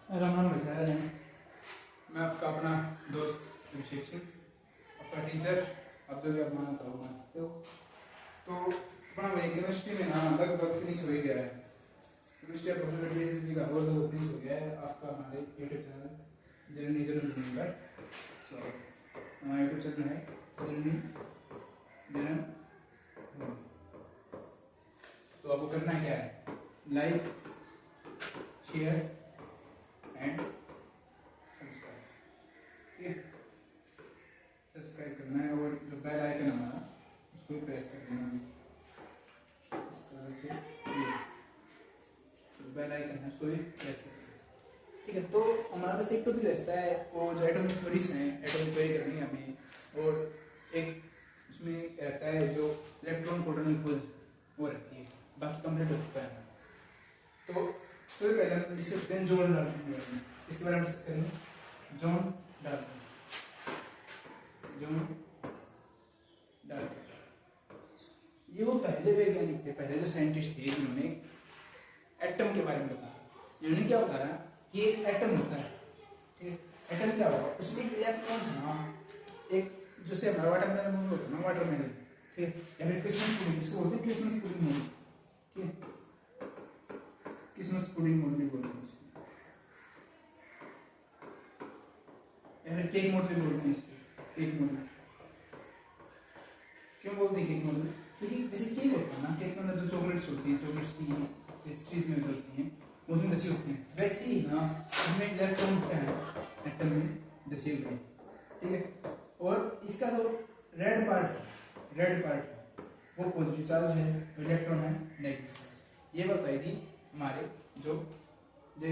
राम राम भाई साहब, मैं आपका अपना दोस्त अभिषेक सिंह, आपका टीचर। आप जो भी आप माना चाहो मान सकते हो। तो अपना भाई केमिस्ट्री में ना लगभग फिनिश हो ही गया है। केमिस्ट्री प्रोफेसर डीएसएसबी का और लगभग फिनिश हो गया है। आपका हमारे यूट्यूब चैनल जननी जन्म पर हमारा यूट्यूब चैनल है जननी जन्म। तो आपको करना क्या है, लाइक शेयर एंड सब्सक्राइब। ठीक है, सब्सक्राइब करना है और जो बेल आइकन हमारा उसको भी प्रेस कर देना। इस तरह से ये जो बेल आइकन है उसको भी प्रेस कर देना। ठीक है, तो हमारे पास एक टॉपिक रहता है वो जो एटॉमिक थ्योरीज हैं, एटॉमिक थ्योरी करनी है हमें। और एक उसमें रहता है जो इलेक्ट्रॉन प्रोटॉन की खोज वो रहती है। बाकी कंप्लीट हो चुका है। तो सबसे पहले हम डिस्कस करें जॉन डाल्टन। इसके बारे में डिस्कस करेंगे। जॉन डाल्टन ये वो पहले वैज्ञानिक थे, पहले जो साइंटिस्ट थे जिन्होंने एटम के बारे में बताया। इन्होंने क्या बताया कि एक एटम होता है। ठीक है, एटम क्या होगा, उसमें एक इलेक्ट्रॉन था, एक जैसे हमारा वाटरमेलन मूवी होता है ना, वाटरमेलन। ठीक है, या फिर क्रिसमस पुडिंग, इसको बोलते हैं क्रिसमस पुडिंग मूवी। ठीक है, क्रिसमस पुडिंग मूवी बोलते हैं इसको, या फिर केक मोटली बोलते हैं इसको, केक मोटली। क्यों बोलते हैं केक मोटली? क्योंकि जैसे केक होता है ना, केक के अंदर जो चॉकलेट्स होती हैं, चॉकलेट्स की पेस्ट्रीज में होती हैं, वो उसमें दसी होती हैं। वैसे ही ना इसमें इलेक्ट्रॉन क्या है, एटम में दसे हुए हैं। ठीक है, और इसका जो रेड पार्ट वो पॉजिटिव चार्ज है, इलेक्ट्रॉन है नेगेटिव चार्ज। ये बताई थी हमारे जो ये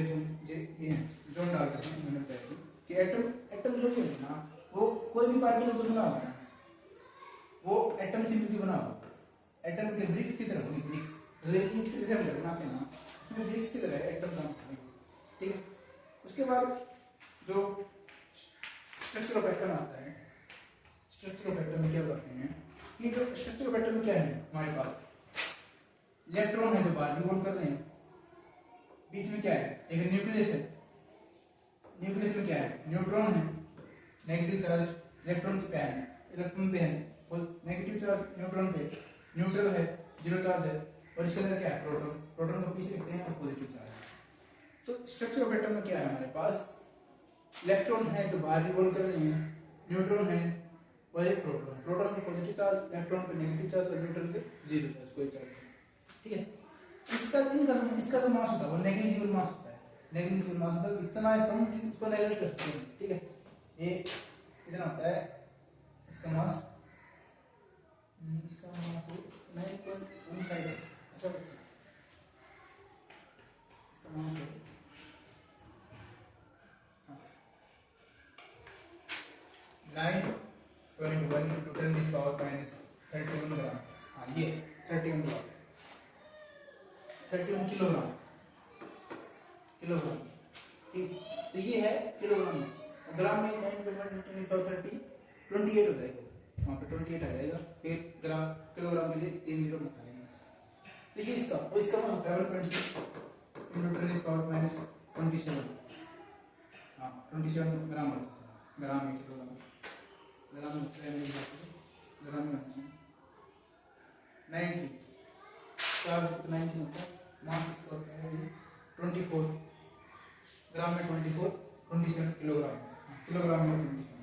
जॉन डाल्टन हैं, उन्होंने बताई थी कि एटम जो है ना, वो कोई भी पार्टिकल तो बना होगा ना, वो एटम से मिलकर बना होगा। एटम के ब्रिक्स की तरह होगी, ब्रिक्स ईंट की जैसे हम बनाते हैं ना, उसमें ब्रिक्स की तरह एटम बना होगा। ठीक है, उसके बाद जो स्ट्रक्चर ऑफ एटम आता है, स्ट्रक्चर ऑफ एटम में क्या करते हैं कि जो स्ट्रक्चर ऑफ एटम में क्या है, हमारे पास इलेक्ट्रॉन है जो बाहर रिवॉल्व कर रहे हैं, बीच में क्या है, एक न्यूक्लियस है। न्यूक्लियस में क्या है, न्यूट्रॉन है, नेगेटिव चार्ज इलेक्ट्रॉन की इलेक्ट्रॉन पे है, और नेगेटिव चार्ज न्यूट्रॉन पे, न्यूट्रल है, जीरो चार्ज है, और इसके अंदर क्या है, प्रोटॉन को पीछे लिखते हैं पॉजिटिव चार्ज। तो स्ट्रक्चर ऑफ एटम में क्या है, हमारे पास इलेक्ट्रॉन है जो बाहर रिवॉल्व कर रहे हैं, न्यूट्रॉन है और एक प्रोटॉन पे पॉजिटिव चार्ज, इलेक्ट्रॉन पे नेगेटिव चार्ज और न्यूट्रॉन पे जीरो चार्ज, कोई चार्ज नहीं। ठीक है, इसका जो मास होता है वो नेग्लिजिबल मास होता है। नेग्लिजिबल मास मतलब इतना कम कि उसको नेगलेक्ट करते हैं। ठीक है, ये इतना होता है इसका मास, नहीं कोई उन साइड है ऐसा कुछ, इसका मास है 9.1 into 10 power minus 31 ग्राम। हाँ, ये 31 ग्राम, 31 किलोग्राम। ठीक, तो ये है किलोग्राम में। ग्राम में 9.1 × 10 28 हो जाएगा, वहाँ पे 28 आ जाएगा। फिर ग्राम किलोग्राम के लिए 3 जीरो बता देंगे। तो ये इसका और इसका मान होता है 1.6 × 10 power minus 27। हाँ, 27 ग्राम होता है, ग्राम में किलोग्राम, ग्राम में 90 चार्ज 90 होता है। मास इसका होता है 24 ग्राम में 27 किलोग्राम, किलोग्राम में 27,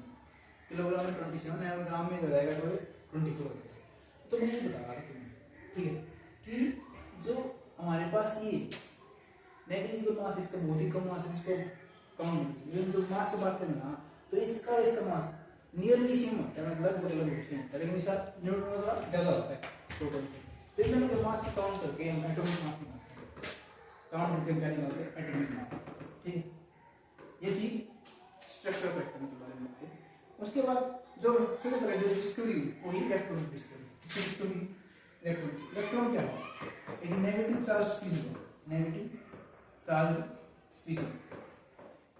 किलोग्राम में 27 है, और ग्राम में हो जाएगा तो 24 हो जाएगा। तो मैं ये बता रहा था तुम्हें, ठीक है, कि जो हमारे पास ये नेग्लिजिबल मास, इसका बहुत ही कम मास है, इसको काउंट जो मास से बात करें ना, तो इसका मास नियरली सेम होता है, मतलब लगभग सेम होता है, लेकिन इसका न्यूट्रॉन का ज्यादा होता है टोटल से। तो इन दोनों मास को काउंट करके हम एटॉमिक मास निकालते हैं, काउंट करके क्या निकालते हैं, एटॉमिक मास। ठीक है, ये थी स्ट्रक्चर ऑफ एटम के बारे में। उसके बाद जो सबसे पहले जो डिस्कवरी वही इलेक्ट्रॉन डिस्कवरी। इलेक्ट्रॉन क्या है, एक negative charge species, negative charge species.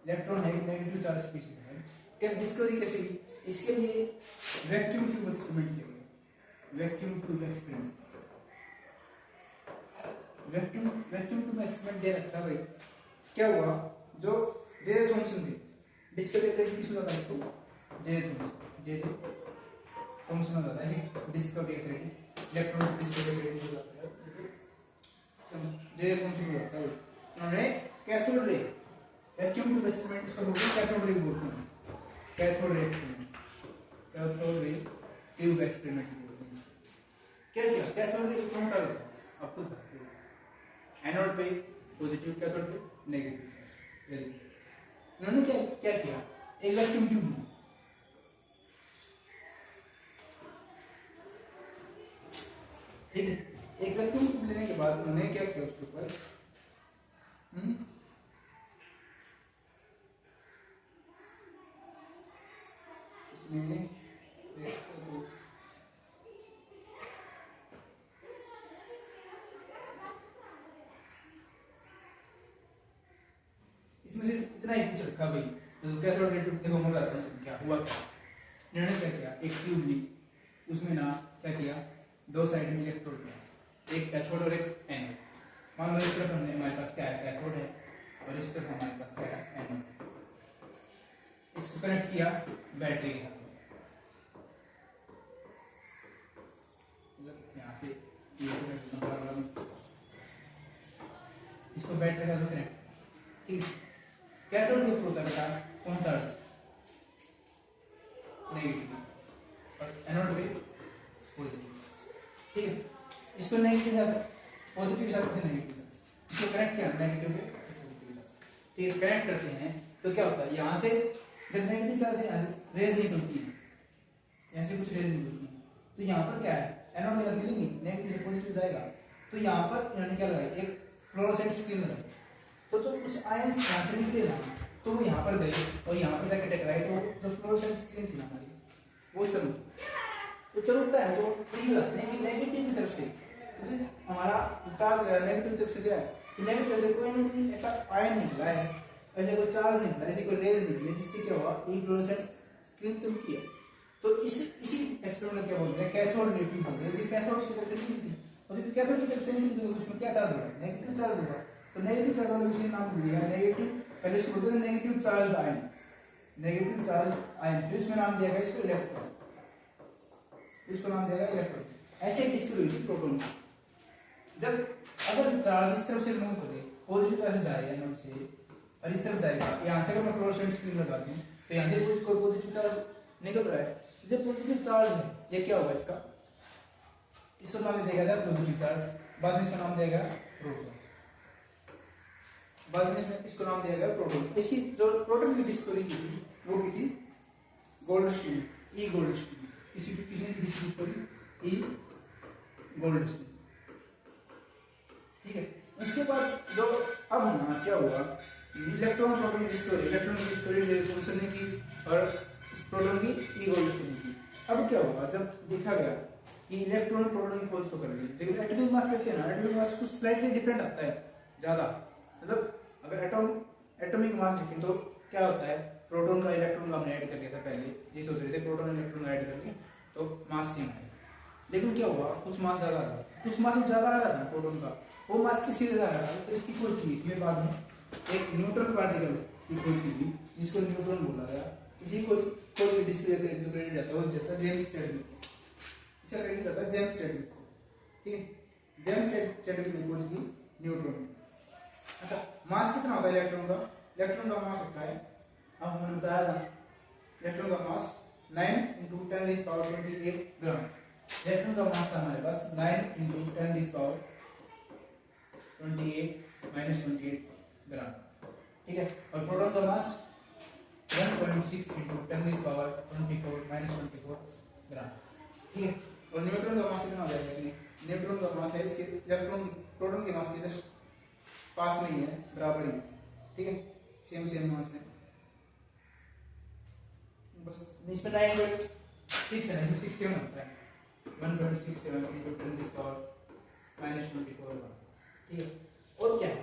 Electron है एक नेगेटिव चार्ज स्पीशीज है। क्या डिस्कवरी कैसे हुई, इसके लिए वैक्यूम ट्यूब एक्सपेरिमेंट किया गया। वैक्यूम ट्यूब एक्सपेरिमेंट दे रखा भाई। क्या हुआ, जो जे थॉमसन थे, डिस्कवरी एक्रेडिट किसको होता है इसको जे थॉमसन होता है discovery accredit, electron discovery accredit हो जाता है जे थॉमसन होता है। उन्होंने cathode ray vacuum tube experiment इसको बोलते हैं, कैथोड रे बोलते हैं, cathode ray experiment, cathode ray tube experiment बोलते हैं। क्या किया कैथोड रे कौन सा होता है आपको बताते हैं, एनोड पे पॉजिटिव, कैथोड पे नेगेटिव। Very good. उन्होंने क्या क्या किया, एक वैक्यूम ट्यूब में ठीक है, एक वैक्यूम ट्यूब लेने के बाद उन्होंने क्या किया उसके ऊपर इसमें इसमें से इतना ही कुछ रखा भाई, तो कैथोड रे ट्यूब देखो मैं बताता हूँ क्या हुआ। इन्होंने क्या किया, एक ट्यूब ली, उसमें ना क्या किया, दो साइड में इलेक्ट्रोड दिया, एक कैथोड और एक एनोड। मान लो इस तरफ हमने हमारे पास क्या है कैथोड है और इस तरफ हमारे पास क्या है एनोड। इसको कनेक्ट किया बैटरी के साथ, मतलब यहाँ से इसको बैटरी का कनेक्ट, ठीक। कैथोड के ऊपर होता है बेटा कौन सा नेगेटिव और एनोड पे पॉजिटिव, ठीक है। इसको नेगेटिव के साथ पॉजिटिव के साथ नेगेटिव, इसको कनेक्ट किया नेगेटिव के पॉजिटिव के साथ, ठीक है। कनेक्ट करते हैं तो क्या होता है, यहाँ से जब नेगेटिव चार्ज से रेज निकलती है, यहाँ से कुछ रेज निकलती है, तो यहाँ पर क्या है एनोड के साथ मिलेंगे, नेगेटिव से पॉजिटिव जाएगा, तो यहाँ पर इन्होंने क्या लगाया, एक फ्लोरोसेंट स्क्रीन लगाई, तो जो कुछ आयंस यहाँ से निकले ना तो वो यहाँ पर गए और यहाँ पर जाके टकराए, तो जो फ्लोरोसेंट स्क्रीन थी ना हमारी वो चमकता है, तो ये बताते हैं कि नेगेटिव की तरफ से हमारा चार्ज नेगेटिव की तरफ से क्या है, नेगेटिव से कोई नहीं ऐसा आयन निकला है, ऐसे कोई चार्ज निकला, ऐसे कोई रेज निकली, जिससे क्या हुआ एक फ्लोरोसेंट स्क्रीन चमकी है। तो इसी एक्सपेरिमेंट क्या बोलते हैं, कैथोड रे ट्यूब बोलते हैं, क्योंकि कैथोड की तरफ से निकली और क्योंकि कैथोड की तरफ से निकली तो उसमें क्या चार्ज होगा, नेगेटिव चार्ज होगा, तो नेगेटिव चार्ज वाला विषय नाम दिया है नेगेटिव, पहले इसको बोलते हैं negative charge ion, negative charge ion, तो इसमें नाम दिया गया इसको इलेक्ट्रॉन, इसको नाम दिया गया इलेक्ट्रॉन। ऐसे डिस्कवरी हुई प्रोटॉन की, जब अगर चार्ज इस तरफ से मूव करे, पॉजिटिव तरफ जाएगा एनोड से और इस तरफ जाएगा, यहाँ से अगर मैं फ्लोरोसेंट स्क्रीन लगाती हूँ तो यहाँ से कोई पॉजिटिव चार्ज निकल रहा है, जो पॉजिटिव चार्ज है ये क्या होगा इसका, इसको नाम दिया गया पॉजिटिव चार्ज, बाद में इसका नाम दिया गया प्रोटॉन, बाद में इसको नाम दिया गया प्रोटॉन। इसकी जो प्रोटॉन की डिस्कवरी की थी वो की थी गोल्डस्टीन, ई गोल्डस्टीन, किसने की डिस्कवरी, ई गोल्डस्टीन, ठीक है। इसके बाद जो अब ना क्या हुआ, इलेक्ट्रॉन प्रोटॉन डिस्कवरी, इलेक्ट्रॉन की डिस्कवरी थॉमसन ने की और इस प्रोटॉन की ई गोल्डस्टीन ने की। अब क्या हुआ, जब देखा गया कि इलेक्ट्रॉन प्रोटॉन की खोज तो कर ली, लेकिन एटॉमिक मास करते हैं ना, एटॉमिक मास कुछ स्लाइटली डिफरेंट आता है ज्यादा, मतलब अगर एटॉमिक मास देखें तो क्या होता है, प्रोटॉन का इलेक्ट्रॉन का हमने ऐड कर लिया था पहले, ये सोच रहे थे प्रोटॉन इलेक्ट्रॉन ऐड करके तो मास सेम है, लेकिन क्या हुआ कुछ मास ज्यादा आ रहा था, कुछ मास ज्यादा आ रहा था प्रोटॉन का, वो मास किसकी ज्यादा आ रहा था, तो इसकी खोज की थी बाद में एक न्यूट्रॉन पार्टिकल की खोज की थी जिसको न्यूट्रॉन बोला गया, इसी को खोज की डिस्कवरी जो क्रेडिट जाता है वो जाता है जेम्स चैडविक, इसका क्रेडिट जाता है जेम्स चैडविक को, ठीक है। जेम्स चैडविक ने खोज की न्यूट्रॉन। अच्छा मास कितना होता है इलेक्ट्रॉन का, इलेक्ट्रॉन का मास होता है, अब हमने बताया था इलेक्ट्रॉन का मास 9 × 10⁻28 ग्राम, इलेक्ट्रॉन का मास था हमारे पास 9 × 10⁻28 -28 ग्राम, ठीक है। और प्रोटॉन का मास 1.6 × 10⁻24 -24 ग्राम, ठीक है। और न्यूट्रॉन का मास कितना हो जाएगा, इसमें न्यूट्रॉन का मास है इसके इलेक्ट्रॉन प्रोटॉन के मास के जस्ट पास में ही है, बराबर ही, ठीक है, सेम मास है, बस इसमें 9.6 है, इसमें 6 7 होता है, 1.67 × 10⁻24 ठीक है। और क्या है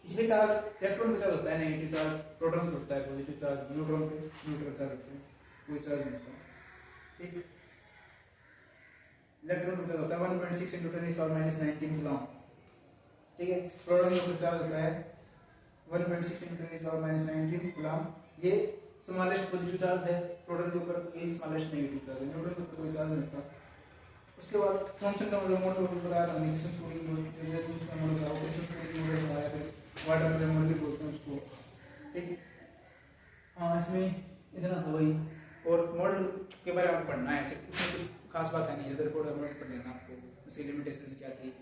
इसमें चार्ज, इलेक्ट्रॉन पे चार्ज होता है नेगेटिव चार्ज, प्रोटॉन पे होता है पॉजिटिव चार्ज, न्यूट्रॉन पे न्यूट्रल चार्ज होता है, कोई चार्ज नहीं होता, ठीक। इलेक्ट्रॉन पे चार्ज होता है 1.6 × 10⁻19 कूलम, ठीक है। प्रोटॉन पे चार्ज होता है 1.16 × 10⁻⁹ कूलम। ये स्मॉलेस्ट पॉजिटिव चार्ज है प्रोटॉन के ऊपर, ये स्मॉलेस्ट नेगेटिव चार्ज है, न्यूट्रॉन के ऊपर कोई चार्ज नहीं होता। उसके बाद थॉमसन का मॉडल बताया था, निक्सन कूलिंग मॉडल, उसका मॉडल था, ओकेसन कूलिंग मॉडल बताया, फिर वाटर प्रेशर मॉडल भी बोलते हैं उसको, ठीक। हाँ, इसमें इतना था वही। और मॉडल के बारे में आपको पढ़ना है, ऐसे उसमें कुछ खास बात है नहीं, अदर कोड मॉडल पढ़ लेना आपको, उसकी लिमिटेशंस क्या थी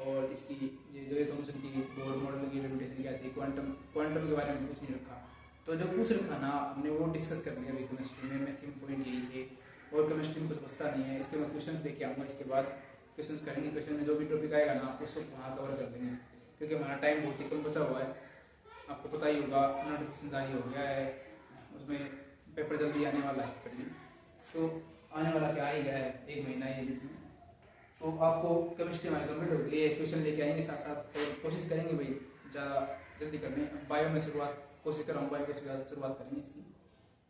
और इसकी ये जो थॉमसन की बोर मॉडल की लिमिटेशन क्या थी, क्वांटम के बारे में कुछ नहीं रखा। तो जो पूछ रखा ना हमने वो डिस्कस कर लिया अभी केमिस्ट्री में, मैक्सिमम पॉइंट यही थे। और केमिस्ट्री में कुछ बचता नहीं है, इसके मैं क्वेश्चन लेके आऊँगा, इसके बाद क्वेश्चन करेंगे, क्वेश्चन में जो भी टॉपिक आएगा ना उसको वहाँ कवर कर देंगे, क्योंकि हमारा टाइम बहुत ही कम बचा हुआ है। आपको पता ही होगा नोटिफिकेशन जारी हो गया है, उसमें पेपर जल्दी आने वाला है, तो आने वाला क्या ही गया है, 1 महीना ये बीच में। तो आपको केमिस्ट्री हमारी कंप्लीट होगी, ये क्वेश्चन लेके आएंगे साथ साथ, और कोशिश करेंगे भाई ज़्यादा जल्दी करने। बायो में शुरुआत कोशिश कर रहा हूँ, बायो को शुरुआत करेंगे इसकी,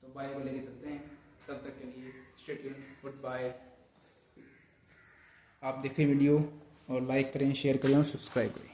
तो बायो को लेके चलते हैं। तब तक के लिए स्टे ट्यून्ड, गुड बाय। आप देखें वीडियो और लाइक करें, शेयर करें और सब्सक्राइब करें।